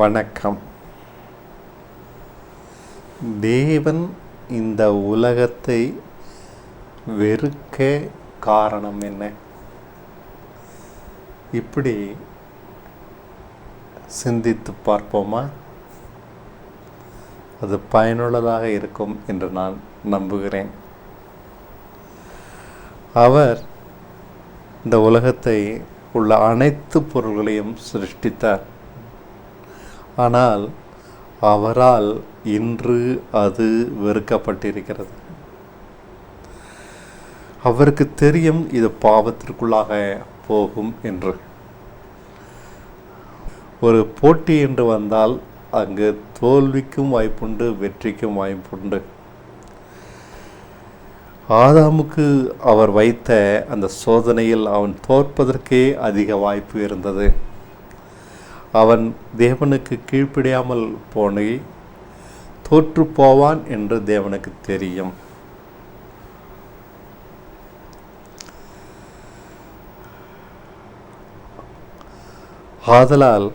வணக்கம். தேவன் இந்த உலகத்தை வெறுக்க காரணம் என்ன? இப்படி சிந்தித்து பார்ப்போமா? அது பயனுள்ளதாக இருக்கும் என்று நான் நம்புகிறேன். அவர் இந்த உலகத்தை உள்ள அனைத்து பொருள்களையும் சிருஷ்டித்தார். ஆனால் அவரால் இன்று அது வெறுக்கப்பட்டிருக்கிறது. அவருக்கு தெரியும் இது பாவத்திற்குள்ளாக போகும் என்று. ஒரு போட்டி என்று வந்தால் அங்கு தோல்விக்கும் வாய்ப்புண்டு, வெற்றிக்கும் வாய்ப்புண்டு. ஆதாமுக்கு அவர் வைத்த அந்த சோதனையில் அவன் தோற்பதற்கே அதிக வாய்ப்பு இருந்தது. அவன் தேவனுக்கு கீழ்ப்படியாமல் போனே தோற்று போவான் என்று தேவனுக்கு தெரியும். ஆதலால்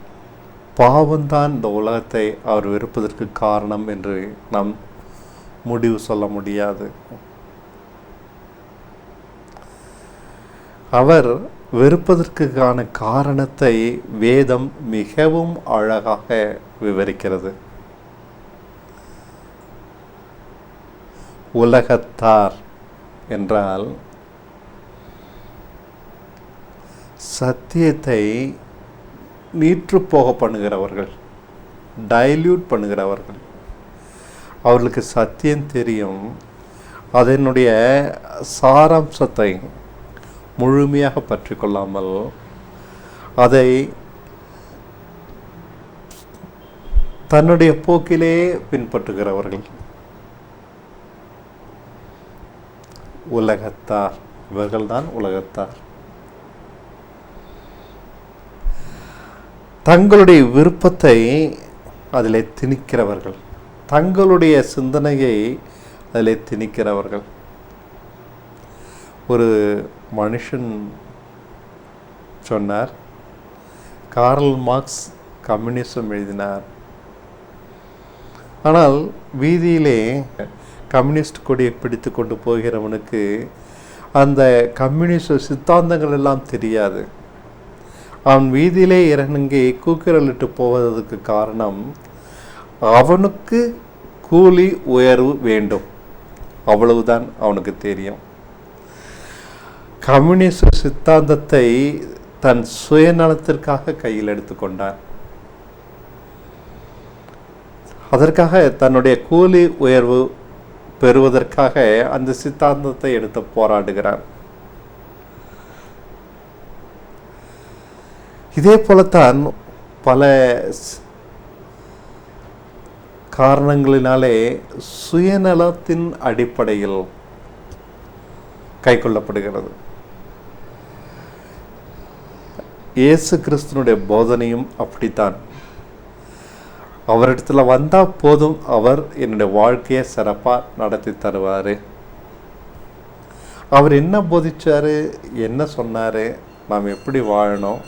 பாவம்தான் இந்த உலகத்தை அவர் வெறுப்பதற்கு காரணம் என்று நாம் முடிவு சொல்ல முடியாது. அவர் வெறுப்பதற்கான காரணத்தை வேதம் மிகவும் அழகாக விவரிக்கிறது. உலகத்தார் என்றால் சத்தியத்தை நீற்றுப்போக பண்ணுகிறவர்கள், டைல்யூட் பண்ணுகிறவர்கள். அவர்களுக்கு சத்தியம் தெரியும், அதனுடைய சாராம்சத்தை முழுமையாக பற்றி கொள்ளாமல் அதை தன்னுடைய போக்கிலே பின்பற்றுகிறவர்கள் உலகத்தார். இவர்கள்தான் உலகத்தார். தங்களுடைய விருப்பத்தை அதிலே திணிக்கிறவர்கள், தங்களுடைய சிந்தனையை அதிலே திணிக்கிறவர்கள். ஒரு மனுஷன் சொன்னார், கார்ல் மார்க்ஸ் கம்யூனிசம் எழுதினார். ஆனால் வீதியிலே கம்யூனிஸ்ட் கொடியை பிடித்து கொண்டு போகிறவனுக்கு அந்த கம்யூனிஸ்ட் சித்தாந்தங்கள் எல்லாம் தெரியாது. அவன் வீதியிலே இறங்கி கூக்குரலிட்டு போவதற்கு காரணம் அவனுக்கு கூலி உயர்வு வேண்டும், அவ்வளவுதான் அவனுக்கு தெரியும். கம்யூனிஸ்ட் சித்தாந்தத்தை தன் சுயநலத்திற்காக கையில் எடுத்துக்கொண்டார். அதற்காக தன்னுடைய கூலி உயர்வு பெறுவதற்காக அந்த சித்தாந்தத்தை எடுத்து போராடுகிறார். இதே போலத்தான் பல காரணங்களினாலே சுயநலத்தின் அடிப்படையில் கைக்கொள்ளப்படுகிறது. இயேசு கிறிஸ்துனுடைய போதனையும் அப்படித்தான். அவரிடத்துல வந்தால் போதும், அவர் என்னுடைய வாழ்க்கையை சிறப்பாக நடத்தி தருவார். அவர் என்ன போதிச்சார், என்ன சொன்னார், நாம் எப்படி வாழணும்,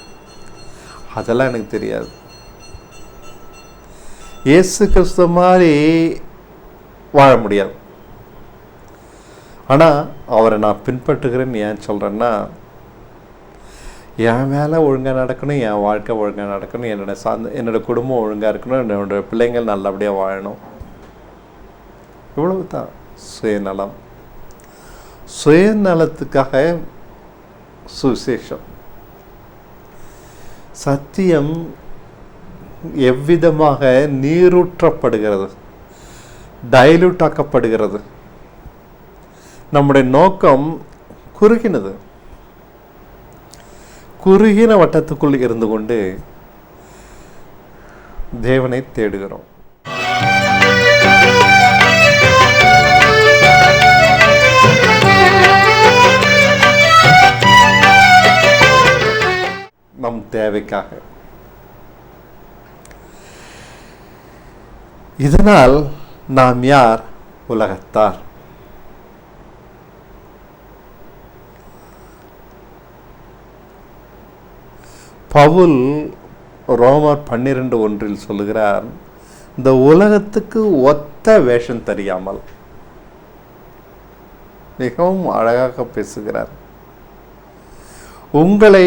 அதெல்லாம் எனக்கு தெரியாது. இயேசு கிறிஸ்து மாதிரி வாழ முடியாது. ஆனால் அவரை நான் பின்பற்றுகிறேன்னு ஏன் சொல்கிறேன்னா, என் வேலை ஒழுங்காக நடக்கணும், என் வாழ்க்கை ஒழுங்காக நடக்கணும், என்னோட குடும்பம் ஒழுங்காக இருக்கணும், என்னோட பிள்ளைங்கள் நல்லபடியாக வாழணும். இவ்வளவு தான் சுயநலம். சுயநலத்துக்காக சுவிசேஷம், சத்தியம் எவ்விதமாக நீரூற்றப்படுகிறது, டைலூட் ஆக்கப்படுகிறது. நம்முடைய நோக்கம் குறுகினது. குறுகின வட்டத்துக்குள் இருந்து கொண்டு தேவனை தேடுகிறோம். நம் தேவைக்காக. இதனால் நாம் யார்? உலகத்தார். பவுல் ரோமர் 12:1 சொல்லுகிறார், இந்த உலகத்துக்கு ஒத்த வேஷம் தெரியாமல். மிகவும் அழகாக பேசுகிறார். உங்களை,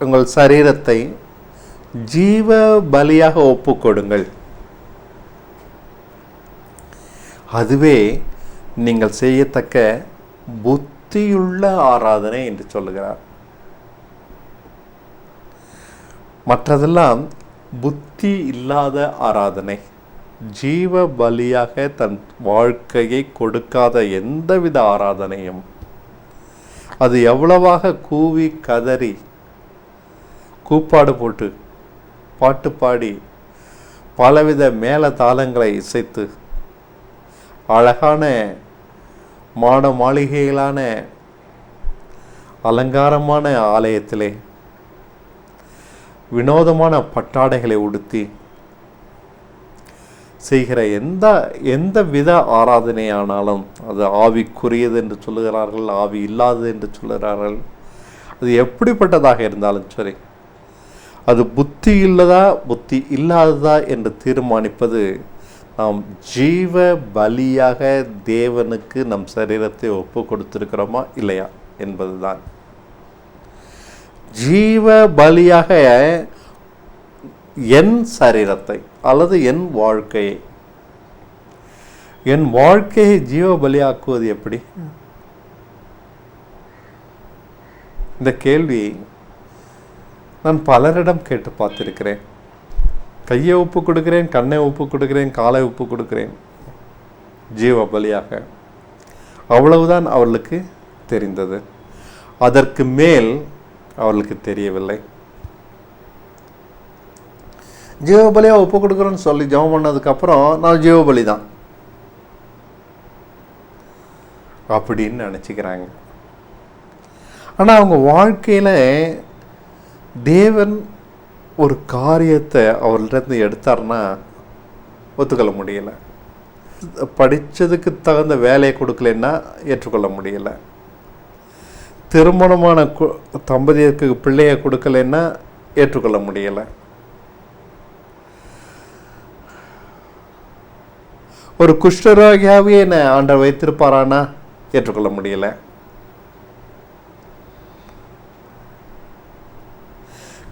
உங்கள் சரீரத்தை ஜீவ பலியாக ஒப்புக்கொடுங்கள், அதுவே நீங்கள் செய்யத்தக்க புத்தியுள்ள ஆராதனை என்று சொல்லுகிறார். மற்றதெல்லாம் புத்தி இல்லாத ஆராதனை. ஜீவ பலியாக தன் வாழ்க்கையை கொடுக்காத எந்தவித ஆராதனையும், அது எவ்வளவாக கூவி கதறி கூப்பாடு போட்டு பாட்டு பாடி பலவித மேல தாளங்களை இசைத்து அழகான மாட மாளிகைகளான அலங்காரமான ஆலயத்திலே வினோதமான பட்டாடைகளை உடுத்தி செய்கிற எந்த வித ஆராதனையானாலும் அது ஆவிக்குரியது என்று சொல்லுகிறார்கள், ஆவி இல்லாதது என்று சொல்லுகிறார்கள். அது எப்படிப்பட்டதாக இருந்தாலும் சரி, அது புத்தி இல்லதா புத்தி இல்லாததா என்று தீர்மானிப்பது நாம் ஜீவ பலியாக தேவனுக்கு நம் சரீரத்தை ஒப்பு கொடுத்திருக்கிறோமா இல்லையா என்பதுதான். ஜீவ பலியாக என் சரீரத்தை அல்லது என் வாழ்க்கையை ஜீவ பலியாக்குவது எப்படி? இந்த கேள்வி நான் பலரிடம் கேட்டு பார்த்திருக்கிறேன். கையை ஒப்பு கொடுக்கிறேன், கண்ணை ஒப்பு கொடுக்கிறேன், காலை ஒப்பு கொடுக்கிறேன் ஜீவ பலியாக. அவ்வளவுதான் அவர்களுக்கு தெரிந்தது. அதற்கு மேல் அவர்களுக்கு தெரியவில்லை. ஜீவபலியாக ஒப்பு கொடுக்குறோன்னு சொல்லி ஜெபம் பண்ணதுக்கப்புறம் நான் ஜீவபலி தான் அப்படின்னு நினச்சிக்கிறாங்க. ஆனால் அவங்க வாழ்க்கையில் தேவன் ஒரு காரியத்தை அவர்கிட்ட எடுத்தார்னா ஒத்துக்கொள்ள முடியலை. படித்ததுக்கு தகுந்த வேலையை கொடுக்கலன்னா ஏற்றுக்கொள்ள முடியலை. திருமணமான தம்பதியருக்கு பிள்ளையை கொடுக்கலன்னா ஏற்றுக்கொள்ள முடியலை. ஒரு குஷ்டரோகியாவே என்னை ஆண்டவர் வைத்திருப்பாரானா ஏற்றுக்கொள்ள முடியலை.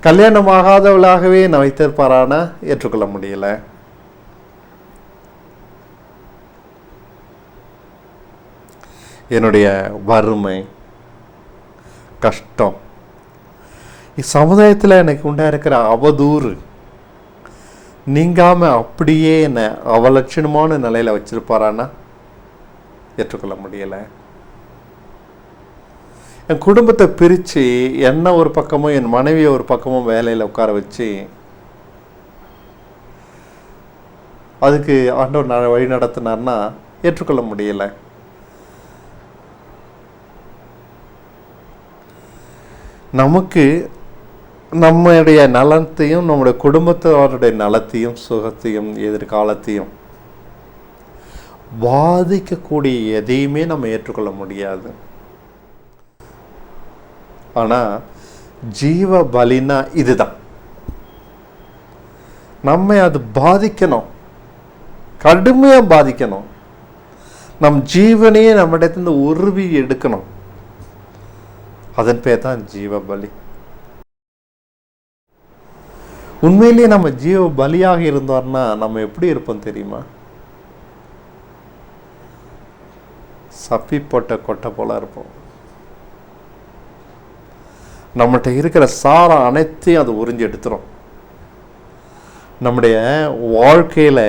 கல்யாணமாகாதவளாகவே என்னை வைத்திருப்பாரானா ஏற்றுக்கொள்ள முடியலை. என்னுடைய வறுமை, கஷ்டம், சமுதாயத்தில் எனக்கு உண்டாயிருக்கிற அவதூறு நீங்காம அப்படியே என்னை அவலட்சணமான நிலையில வச்சிருப்பாரானா ஏற்றுக்கொள்ள முடியலை. என் குடும்பத்தை பிரித்து என்ன ஒரு பக்கமும் என் மனைவியை ஒரு பக்கமும் வேலையில் உட்கார வச்சு அதுக்கு ஆண்டவர் வழி நடத்தினார்னா ஏற்றுக்கொள்ள முடியலை. நமக்கு நம்முடைய நலத்தையும் நம்முடைய குடும்பத்தாருடைய நலத்தையும் சுகத்தையும் எதிர்காலத்தையும் பாதிக்கக்கூடிய எதையுமே நம்ம ஏற்றுக்கொள்ள முடியாது. ஆனால் ஜீவ பலினா இதுதான். நம்மை அது பாதிக்கணும், கடுமையாக பாதிக்கணும். நம் ஜீவனையே நம்மிடத்திலிருந்து உருவி எடுக்கணும். அதன் பேர் தான் ஜீவ பலி. உண்மையிலேயே நம்ம ஜீவ பலியாக இருந்தோம்னா நம்ம எப்படி இருப்போம் தெரியுமா? சப்பி போட்ட கொட்டை போல இருப்போம். நம்மகிட்ட இருக்கிற சாரம் அனைத்தையும் அது உறிஞ்சி எடுத்துரும். நம்முடைய வாழ்க்கையில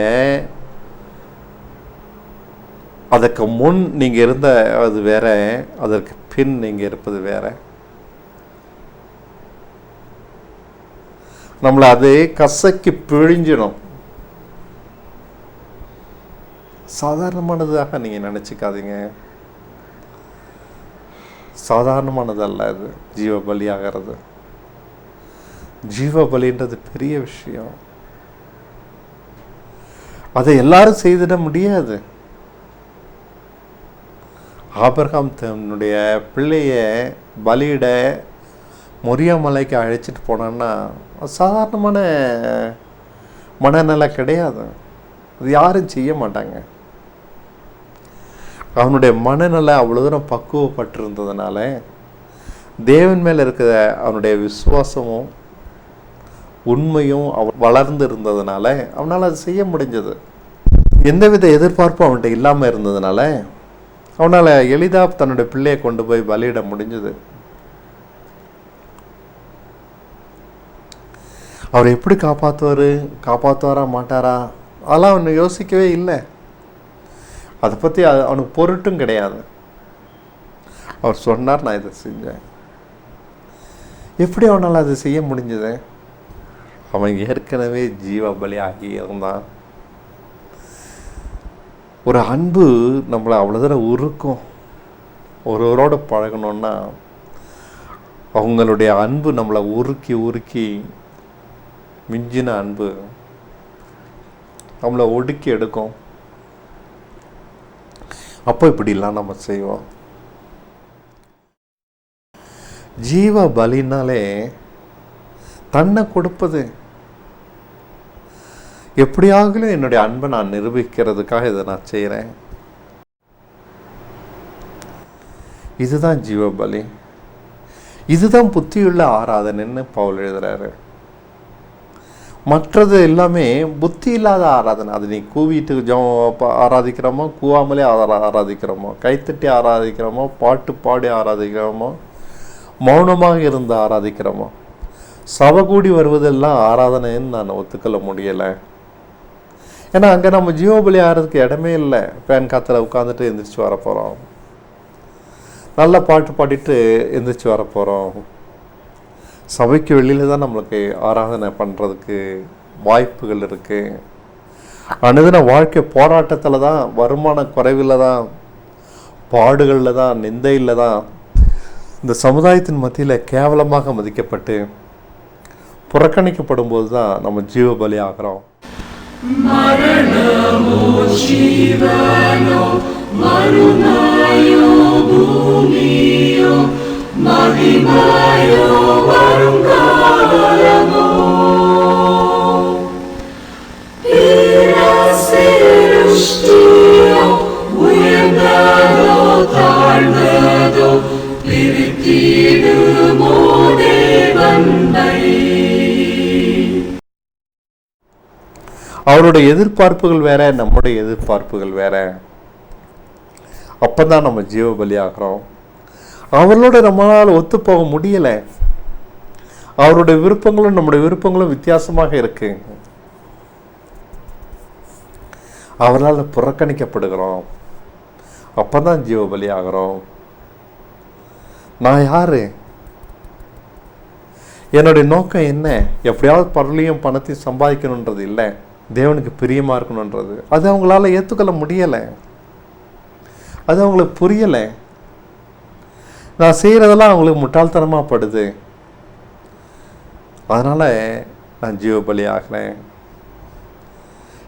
அதற்கு முன் நீங்க இருந்த அது வேற, அதற்கு பின் நீங்க இருப்பது வேற. நம்மளை அது கசக்கி பிழிஞ்சிடும். சாதாரணமானதாக நீங்க நினைச்சுக்காதீங்க. சாதாரணமானதல்ல இது ஜீவ பலியாகிறது. ஜீவ பலின்றது பெரிய விஷயம். அதை எல்லாரும் செய்திட முடியாது. ஆபிரகாம் தன்னுடைய பிள்ளைய பலியிட மொரியா மலைக்கு அழைச்சிட்டு போனான்னா சாதாரணமான மனநிலை கிடையாது. அது யாரும் செய்ய மாட்டாங்க. அவனுடைய மனநிலை அவ்வளோ தூரம் பக்குவப்பட்டிருந்ததுனால தேவன் மேலே இருக்கிற அவனுடைய விசுவாசமும் உண்மையும் வளர்ந்து இருந்ததுனால அவனால் அது செய்ய முடிஞ்சது. எந்தவித எதிர்பார்ப்பும் அவன்கிட்ட இல்லாமல் இருந்ததுனால அவனால் எளிதாக தன்னுடைய பிள்ளையை கொண்டு போய் பலியிட முடிஞ்சது. அவர் எப்படி காப்பாற்றுவாரா மாட்டாரா அதெல்லாம் அவனை யோசிக்கவே இல்லை. அதை பற்றி அவனுக்கு பொருட்டும் கிடையாது. அவர் சொன்னார், நான் இதை செஞ்சேன். எப்படி அவனால் அதை செய்ய முடிஞ்சது? அவன் ஏற்கனவே ஜீவ பலி ஆகி இருந்தான். ஒரு அன்பு நம்மளை அவ்வளோ தூரம் உருக்கும். ஒருவரோட பழகணுன்னா அவங்களுடைய அன்பு நம்மளை உருக்கி மிஞ்சின அன்பு நம்மளை ஒடுக்கி எடுக்கும். அப்போ இப்படிலாம் நம்ம செய்வோம். ஜீவ பலினாலே தன்னை கொடுப்பது. எப்படியாகலும் என்னுடைய அன்பை நான் நிரூபிக்கிறதுக்காக இதை நான் செய்கிறேன். இதுதான் ஜீவ பலி. இதுதான் புத்தியுள்ள ஆராதனைன்னு பவுல் எழுதுறாரு. மற்றது எல்லாமே புத்தி இல்லாத ஆராதனை. அது நீ கூவிட்டு ஆராதிக்கிறோமோ, கூவாமலே ஆராதிக்கிறோமோ, கைத்தட்டி ஆராதிக்கிறோமோ, பாட்டு பாடி ஆராதிக்கிறோமோ, மௌனமாக இருந்து ஆராதிக்கிறோமோ, சபை கூடி வருவதெல்லாம் ஆராதனைன்னு நான் ஒத்துக்கொள்ள முடியலை. ஏன்னா அங்கே நம்ம ஜீவபலி ஆகிறதுக்கு இடமே இல்லை. ஃபேன் காற்றுல உட்காந்துட்டு எந்திரிச்சு வர போகிறோம், நல்ல பாட்டு பாடிட்டு எந்திரிச்சு வர போகிறோம். சபைக்கு வெளியில் தான் நம்மளுக்கு ஆராதனை பண்ணுறதுக்கு வாய்ப்புகள் இருக்குது. அனுதின வாழ்க்கை போராட்டத்தில் தான், வருமான குறைவில் தான், பாடுகளில் தான், நிந்தையில் தான், இந்த சமுதாயத்தின் மத்தியில் கேவலமாக மதிக்கப்பட்டு புறக்கணிக்கப்படும் போது தான் நம்ம ஜீவ பலி ஆகிறோம். மரணமோ ஜீவனோ மறுநாயோ பூமியோ மகிமையோ வருங்காலமோ சிருஷ்டியோ உயர்ந்ததோ தாழ்ந்ததோ பிரித்திடுமோ தேவனை. அவருடைய எதிர்பார்ப்புகள் வேற, நம்முடைய எதிர்பார்ப்புகள் வேற. அப்பதான் நம்ம ஜீவ பலி ஆகிறோம். அவர்களோட நம்மளால் ஒத்து போக முடியலை. அவருடைய விருப்பங்களும் நம்முடைய விருப்பங்களும் வித்தியாசமாக இருக்கு. அவரால் புறக்கணிக்கப்படுகிறோம். அப்பதான் ஜீவ பலி ஆகிறோம். நான் யாரு? என்னுடைய நோக்கம் என்ன? எப்படியாவது பொருளையும் பணத்தையும் சம்பாதிக்கணுன்றது இல்லை, தேவனுக்கு பிரியமா இருக்கணுன்றது. அது அவங்களால ஏற்றுக்கொள்ள முடியலை. அது அவங்களுக்கு புரியலை. நான் செய்கிறதெல்லாம் அவங்களுக்கு முட்டாள்தனமாக படுது. அதனால் நான் ஜீவ பலி ஆகிறேன்.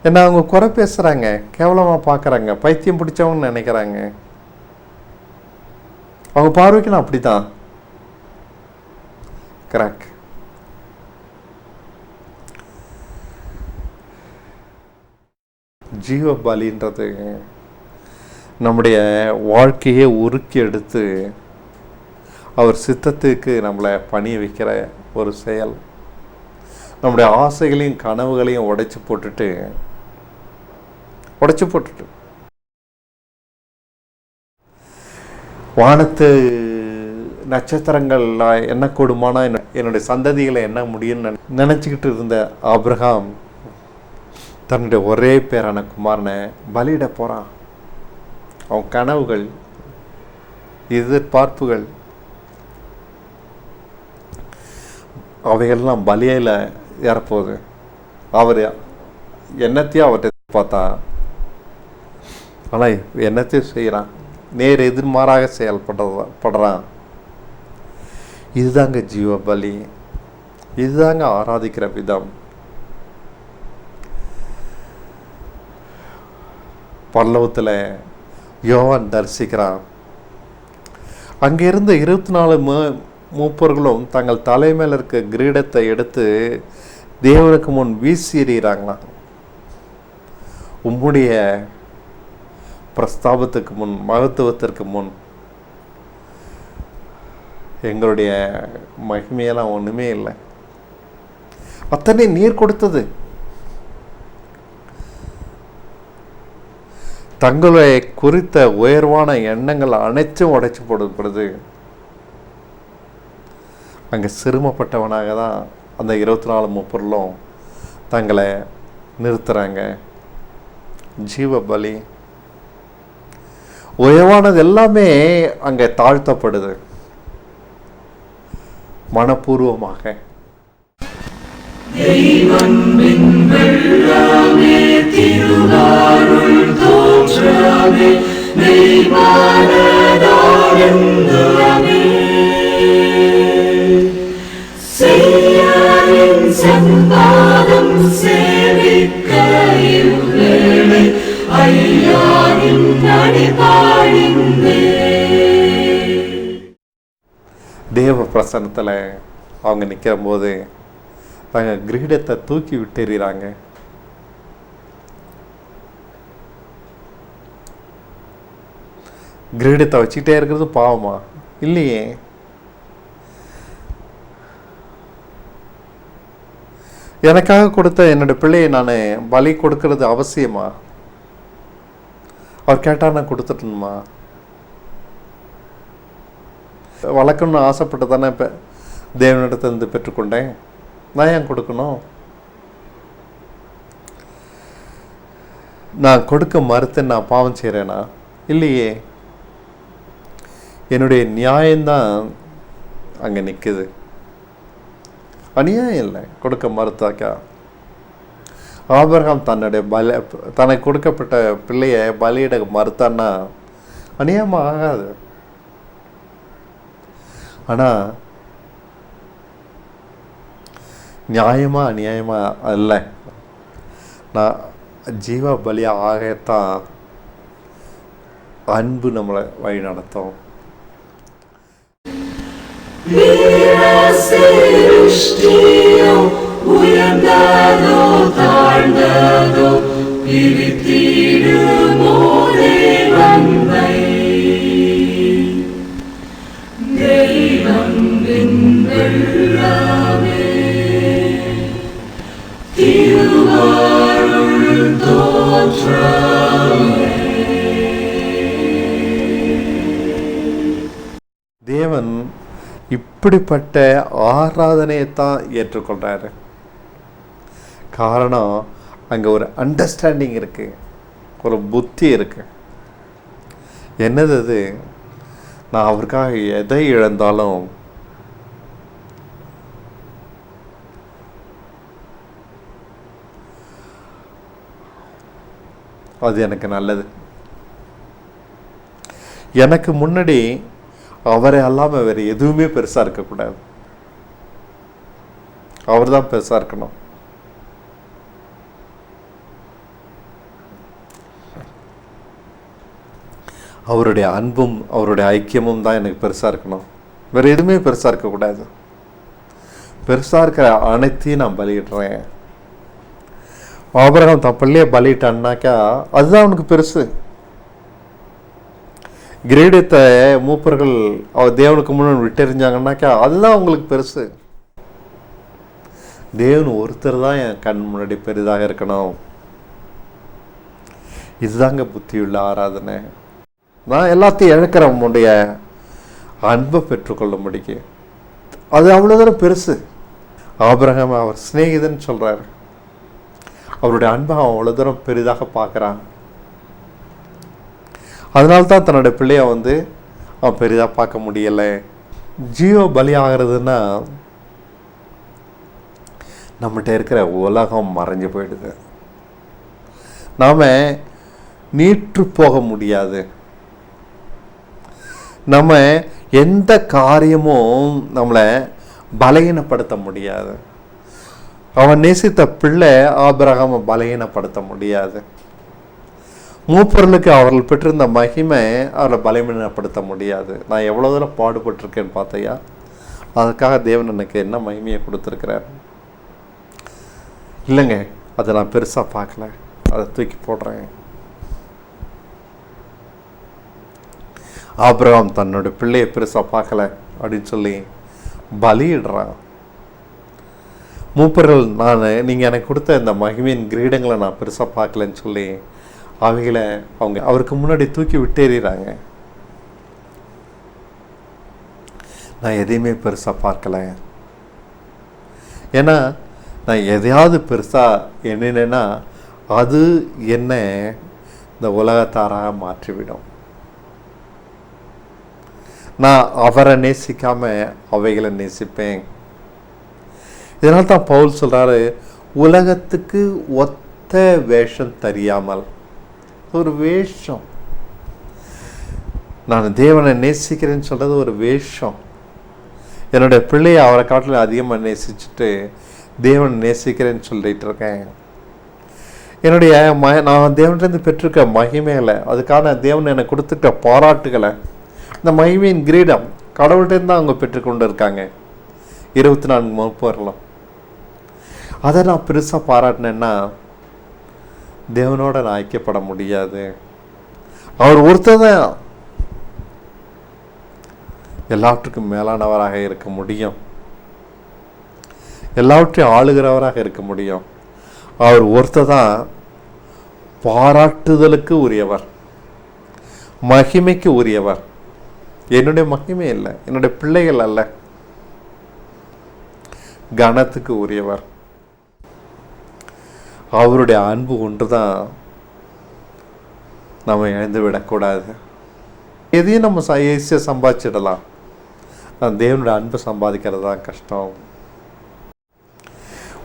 என்ன அவங்க குறை பேசுகிறாங்க, கேவலமாக பார்க்குறாங்க, பைத்தியம் பிடிச்சவங்கன்னு நினைக்கிறாங்க. அவங்க பார்வைக்கு நான் அப்படி தான் கரெக்ட். ஜீவ பலின்றது நம்முடைய வாழ்க்கையை உருக்கி எடுத்து அவர் சித்தத்துக்கு நம்மளை பணிய வைக்கிற ஒரு செயல். நம்முடைய ஆசைகளையும் கனவுகளையும் உடைச்சு போட்டுட்டு வானத்து நட்சத்திரங்கள் என்ன கொடுமானா என்னுடைய சந்ததிகளை என்ன முடியும்னு நினச்சிக்கிட்டு இருந்த ஆபிரகாம் தன்னுடைய ஒரே பேரான குமாரனை பலியிட போகிறான். அவன் கனவுகள், எதிர்பார்ப்புகள் அவைகள்லாம் பலியில் ஏறப்போகுது. அவர் என்னத்தையும் அவர்கிட்ட பார்த்தா, ஆனால் என்னத்தையும் செய்கிறான், நேர் எதிர்மாறாக செயல்படுறான். இதுதாங்க ஜீவ பலி. இதுதாங்க ஆராதிக்கிற விதம். பல்லவத்தில் யோவான் தரிசிக்கிறான். அங்கே இருந்த 24 மூப்பர்களும் தங்கள் தலைமையில் இருக்க கிரீடத்தை எடுத்து தேவனுக்கு முன் வீசி எறிகிறாங்களாம். உம்முடைய பிரஸ்தாபத்துக்கு முன், மகத்துவத்திற்கு முன் எங்களுடைய மகிமையெல்லாம் ஒன்றுமே இல்லை. அத்தனை நீர் கொடுத்தது. தங்களை குறித்த உயர்வான எண்ணங்கள் அனைத்தும் உடைச்சு போடப்படுது. அங்கே சிறுமப்பட்டவனாக தான் அந்த 24 மூப்பர்களும் தங்களை நிறுத்துறாங்க. ஜீவ பலி உயர்வானது எல்லாமே அங்கே தாழ்த்தப்படுது மனப்பூர்வமாக. தெய்வன்பின் வெள்ளமே திருவாருள் தோற்றமே நெய்வானதானந்தமே செய்யாரின் சம்பாதம் சேவிக்க இவ்வேளை ஐயாவின் நடிபாடிந்தே. தேவ பிரசன்னத்தில் அவங்க நிற்கிற போது தங்கள் கிரீடத்தை தூக்கி விட்டுறாங்க. கிரீடத்தை வச்சுக்கிட்டே இருக்கிறது பாவமா? இல்லையே. எனக்காக கொடுத்த என்னோட பிள்ளையை நான் பலி கொடுக்கறது அவசியமா? அவர் கேட்டா நான் கொடுத்துட்டணுமா? வளர்க்கணும்னு ஆசைப்பட்டு தானே இப்போ தேவனிடத்திலிருந்து பெற்றுக்கொண்டேன். நான் ஏன் கொடுக்கணும்? நான் கொடுக்க மறுத்து நான் பாவம் செய்கிறேனா? இல்லையே. என்னுடைய நியாயம்தான் அங்கே நிற்குது, அநியாயம் இல்லை. கொடுக்க மறுத்தாக்கா ஆபிரகாம் தனக்கு கொடுக்கப்பட்ட பிள்ளையை பலியிட மறுத்தான்னா அநியாயமாக ஆகாது. ஆனால் நியாயமா அநியாயமா அல்ல, நான் ஜீவ பலியாக ஆகத்தான் அன்பு நம்மளை வழி நடத்தும். உயர்ந்ததோ தாழ்ந்ததோ பிரித்திடுமோ தேவனை தெய்வன்பின் வெள்ளமே திருவாருள் தோற்றமே. தேவன் இப்படிப்பட்ட ஆராதனையைத்தான் ஏற்றுக்கொள்றாரு. காரணம், அங்கே ஒரு அண்டர்ஸ்டாண்டிங் இருக்கு, ஒரு புத்தி இருக்கு. என்னது அது? நான் அவருக்காக எதை இழந்தாலும் அது எனக்கு நல்லது. எனக்கு முன்னாடி அவரை அல்லாமல் வேறு எதுவுமே பெருசாக இருக்கக்கூடாது. அவர் தான் பெருசாக இருக்கணும். அவருடைய அன்பும் அவருடைய ஐக்கியமும் தான் எனக்கு பெருசாக இருக்கணும். வேறு எதுவுமே பெருசாக இருக்கக்கூடாது. பெருசாக இருக்கிற அனைத்தையும் நான் பலியிடுறேன். ஆபிரகாம் தன் பிள்ளையை பலியிட்டான்னாக்கா அதுதான் அவனுக்கு பெருசு. கிரீடத்தை மூப்பர்கள் அவர் தேவனுக்கு முன்னாடி விட்டெறிஞ்சாங்கன்னாக்கா அதுதான் அவங்களுக்கு பெருசு. தேவன் ஒருத்தர் தான் என் கண் முன்னாடி பெரிதாக இருக்கணும். இதுதாங்க புத்தியுள்ள ஆராதனை. நான் எல்லாத்தையும் இழக்கிறவனுடைய அன்பை பெற்றுக்கொள்ள முடியும். அது அவ்வளோதான் பெருசு. ஆபிரகாம் அவர் சிநேகிதன் சொல்றாரு. அவருடைய அன்பை அவன் அவ்வளோ தூரம் பெரிதாக பார்க்குறான். அதனால்தான் தன்னோட பிள்ளைய அவன் பெரிதாக பார்க்க முடியலை. ஜீவ பலி ஆகிறதுன்னா நம்மகிட்ட இருக்கிற உலகம் மறைஞ்சு போயிடுது. நாம் நீற்று போக முடியாது. நம்ம எந்த காரியமும் நம்மளை பலகீனப்படுத்த முடியாது. அவன் நேசித்த பிள்ளை ஆபிரகாமை பலகீனப்படுத்த முடியாது. மூப்பர்களுக்கு அவர்கள் பெற்றிருந்த மகிமை அவரை பலவீனப்படுத்த முடியாது. நான் எவ்வளோ தூரம் பாடுபட்டிருக்கேன்னு பார்த்தையா? அதுக்காக தேவன் எனக்கு என்ன மகிமையை கொடுத்துருக்கிறார். இல்லைங்க, அதை நான் பெருசாக பார்க்கல, அதை தூக்கி போடுறேன். ஆபிரகாம் தன்னோட பிள்ளையை பெருசாக பார்க்கல அப்படின்னு சொல்லி பலியிடுறான். மூப்பர்கள், நீங்கள் எனக்கு கொடுத்த இந்த மகிமையின் கிரீடங்களை நான் பெருசாக பார்க்கலன்னு சொல்லி அவைகளை அவருக்கு முன்னாடி தூக்கி விட்டேறாங்க. நான் எதையுமே பெருசாக பார்க்கல, ஏன்னா நான் எதையாவது பெருசாக எண்ணினேன்னா அது என்ன இந்த உலகத்தாராக மாற்றிவிடும். நான் அவரை நேசிக்காம அவைகளை நேசிப்பேன். இதனால தான் பவுல் சொல்றாரு, உலகத்துக்கு ஒத்த வேஷம் தெரியாமல். ஒரு வேஷம். நான் தேவனை நேசிக்கிறேன்னு சொல்றது ஒரு வேஷம். என்னுடைய பிள்ளையை அவரை காட்டில் அதிகமாக நேசிச்சுட்டு தேவனை நேசிக்கிறேன்னு சொல்லிட்டு இருக்கேன். என்னுடைய நான் தேவன்கிட்ட பெற்றிருக்க மகிமைகளை, அதுக்கான தேவன் எனக்கு கொடுத்துருக்க பாராட்டுகளை, இந்த மகிமையின் கிரீடம் கடவுள்கிட்டேருந்து தான் அவங்க பெற்றுக்கொண்டு இருக்காங்க 24 முப்பவர்களும். அதை நான் பெருசாக பாராட்டினேன்னா தேவனோட நான் ஐக்கியப்பட முடியாது. அவர் ஒருத்தர் தான் எல்லாவற்றுக்கும் மேலானவராக இருக்க முடியும், எல்லாவற்றையும் ஆளுகிறவராக இருக்க முடியும். அவர் ஒருத்தர் தான் பாராட்டுதலுக்கு உரியவர், மகிமைக்கு உரியவர். என்னுடைய மகிமை இல்லை, என்னுடைய பிள்ளைகள் அல்ல, கனத்துக்கு உரியவர். அவருடைய அன்பு ஒன்றுதான் நம்ம இழந்து விடக்கூடாது. எதையும் நம்ம ஈஸியாக சம்பாதிச்சிடலாம், தேவனுடைய அன்பு சம்பாதிக்கிறது தான் கஷ்டம்.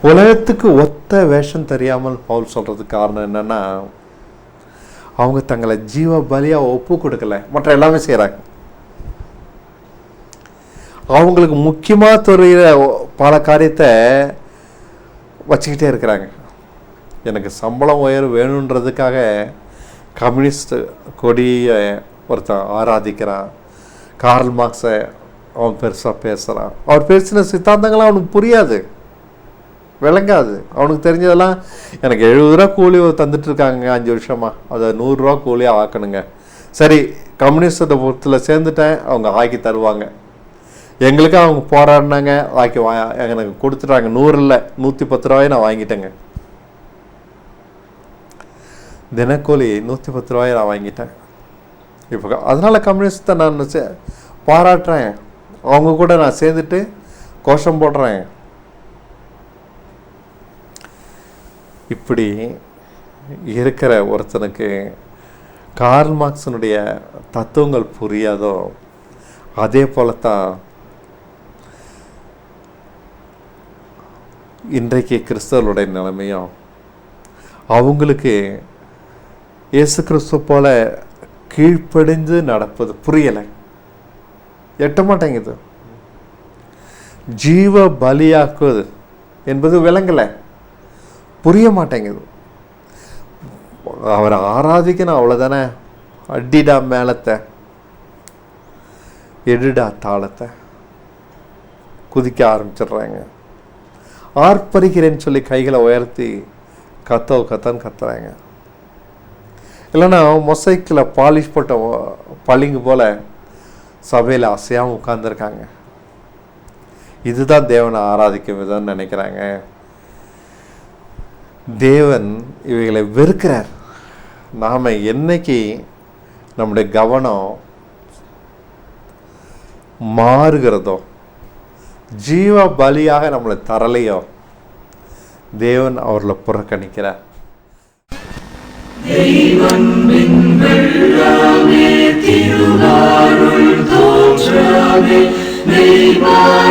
உலகத்துக்கு ஒத்த வேஷம் தெரியாமல் பவுல் சொல்றதுக்கு காரணம் என்னன்னா, அவங்க தங்களை ஜீவ பலியா ஒப்பு கொடுக்கல, மற்ற எல்லாமே செய்யறாங்க. அவங்களுக்கு முக்கியமாக துறையில பல காரியத்தை வச்சுக்கிட்டே இருக்கிறாங்க. எனக்கு சம்பளம் உயர்வு வேணுன்றதுக்காக கம்யூனிஸ்ட் கொடியை ஒருத்தன் ஆராதிக்கிறான். கார்ல் மார்க்ஸை அவன் பெருசாக பேசுகிறான். அவர் பேசின சித்தாந்தங்கள்லாம் அவனுக்கு புரியாது, விளங்காது. அவனுக்கு தெரிஞ்சதெல்லாம், எனக்கு 70 ரூபா கூலி தந்துட்டுருக்காங்க 5 வருஷமா, அதை 100 ரூபா கூலியாக ஆக்கணுங்க. சரி, கம்யூனிஸ்டத்தை பொறுத்தில் சேர்ந்துட்டேன், அவங்க ஆக்கி தருவாங்க. எங்களுக்கு அவங்க போராடினாங்க, ஆக்கி எனக்கு கொடுத்துட்டாங்க. 100 இல்லை 110 ரூபாயை நான் வாங்கிட்டேங்க. தினக்கூலி 110 ரூபாயை நான் வாங்கிட்டேன். இப்போ அதனால கம்யூனிஸ்டை நான் பாராட்டுறேன், அவங்க கூட நான் சேர்ந்துட்டு கோஷம் போடுறேன். இப்படி இருக்கிற ஒருத்தனுக்கு கார்ல் மார்க்ஸனுடைய தத்துவங்கள் புரியாதோ, அதே போலத்தான் இன்றைக்கு கிறிஸ்தவர்களுடைய நிலைமையும். அவங்களுக்கு இயேசு கிறிஸ்துவ போல கீழ்ப்படிந்து நடப்பது புரியலை, எட்ட மாட்டேங்குது. ஜீவ பலியாக்குவது என்பது விளங்கலை, புரிய மாட்டேங்குது. அவரை ஆராதிக்கணும், அவ்வளோதானே. அடிடா மேளத்தை, எடுடா தாளத்தை குதிக்க ஆரம்பிச்சிடுறாங்க. ஆர்ப்பரிக்கிறேன்னு சொல்லி கைகளை உயர்த்தி கத்தன்னு கத்துறாங்க. இல்லைன்னா மொசைக்கில் பாலிஷ் போட்ட பளிங்கு போல சபையில் அசையாமல் உட்கார்ந்துருக்காங்க. இதுதான் தேவனை ஆராதிக்கும் விதம்னு நினைக்கிறாங்க. தேவன் இவைகளை வெறுக்கிறார். நாம் என்னைக்கு நம்முடைய கவனம் மாறுகிறதோ, ஜீவ பலியாக நம்மளை தரலையோ, தேவன் அவர்களை புறக்கணிக்கிறார். தெய்வன்பின் வெள்ளமே திருவாருள் தோற்றமே மெய்வானதானந்தமே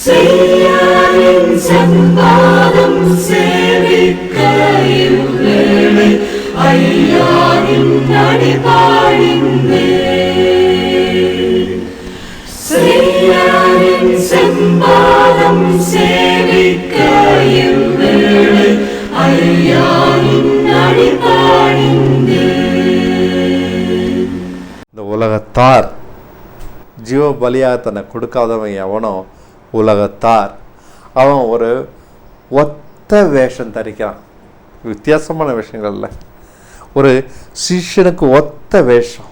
செய்யாரின் சம்பாதம் சேவிக்க இவ்வேளை ஐயாவின் நடிபாடிந்தே செய்யாரின் சம்பாதம் சேவிக்க இவ்வேளை ஐயாவின் நடிபாடிந்தே உலகத்தார். ஜீவ பலியாக தன்னை கொடுக்காதவன் எவனோ உலகத்தார். அவன் ஒரு ஒத்த வேஷம் தரிக்கிறான். வித்தியாசமான விஷயங்கள் இல்லை, ஒரு சிஷ்யனுக்கு ஒத்த வேஷம்.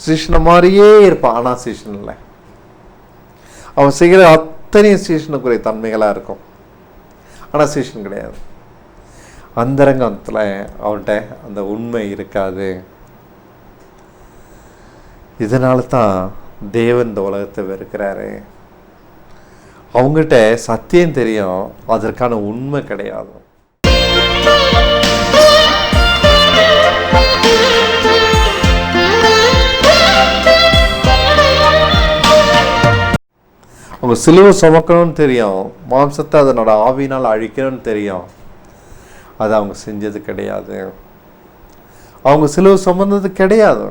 சிஷ்யனை மாதிரியே இருப்பான், ஆனால் சிஷ்யன் இல்லை. அவன் செய்கிற அத்தனையும் சிஷ்யனுக்குரிய தன்மைகளாக இருக்கும், ஆனால் சிஷ்யன் கிடையாது. அந்தரங்கத்தில் அவன்கிட்ட அந்த உண்மை இருக்காது. இதனால தான் தேவன் இந்த உலகத்தை வெறுக்கிறாரு. அவங்ககிட்ட சத்தியம் தெரியும், அதற்கான உண்மை கிடையாது. அவங்க சிலுவை சுமக்கணும்னு தெரியும், மாம்சத்தை அதனோட ஆவினால் அழிக்கணும்னு தெரியும், அதை அவங்க செஞ்சது கிடையாது. அவங்க சிலுவை சுமந்தது கிடையாது.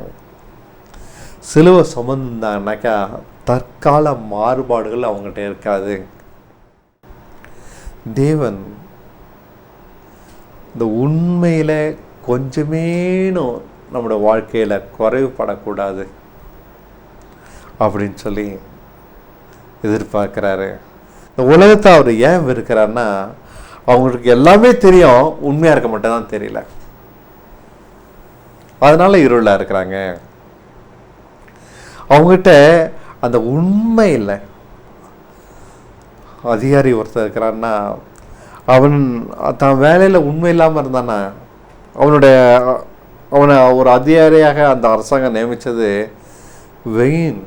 சிலுவை சுமந்தாங்கனாக்கா தற்கால மாறுபாடுகள் அவங்ககிட்ட இருக்காது. தேவன் இந்த உண்மையில் கொஞ்சமேனும் நம்மளோட வாழ்க்கையில் குறைவுபடக்கூடாது அப்படின்னு சொல்லி எதிர்பார்க்குறாரு. இந்த உலகத்தை அவர் ஏன் வெறுக்கிறாருன்னா, அவங்களுக்கு எல்லாமே தெரியும், உண்மையாக இருக்க மட்டும் தான் தெரியல, அதனால இருளாக இருக்கிறாங்க. அவங்ககிட்ட அந்த உண்மை இல்லை. அதிகாரி ஒருத்தர் இருக்கிறான்னா, அவன் தான் வேலையில் உண்மை இல்லாமல் இருந்தானா, அவனை ஒரு அதிகாரியாக அந்த அரசாங்கம் நியமித்தது வீண்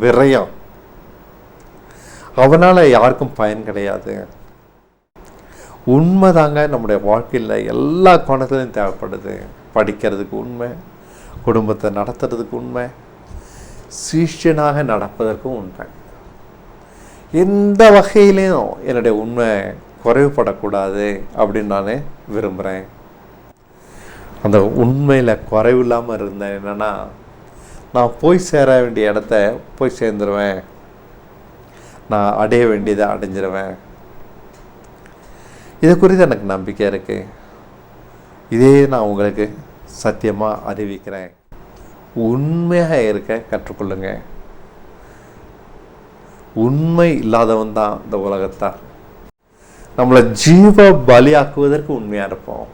விரயம். அவனால் யாருக்கும் பயன் கிடையாது. உண்மை தாங்க நம்முடைய வாழ்க்கையில் எல்லா கோணத்துலையும் தேவைப்படுது. படிக்கிறதுக்கு உண்மை, குடும்பத்தை நடத்துறதுக்கு உண்மை, சீஷனாக நடப்பதற்கும் உண்மை. எந்த வகையிலையும் என்னுடைய உண்மை குறைவுபடக்கூடாது அப்படின்னு நான் விரும்புகிறேன். அந்த உண்மையில் குறைவு இல்லாமல் இருந்தேன் என்னென்னா, நான் போய் சேர வேண்டிய இடத்த போய் சேர்ந்துருவேன், நான் அடைய வேண்டியதை அடைஞ்சிருவேன். இதை குறித்து எனக்கு நம்பிக்கை இருக்குது. இதே நான் உங்களுக்கு சத்தியமாக அறிவிக்கிறேன். உண்மையாக இருக்க கற்றுக்கொள்ளுங்க. உண்மை இல்லாதவன் தான் இந்த உலகத்தார். நம்மளை ஜீவ பலியாக்குவதற்கு உண்மையாக இருப்போம்.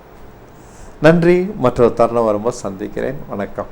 நன்றி. மற்றொரு தருணம் வரும்போது சந்திக்கிறேன். வணக்கம்.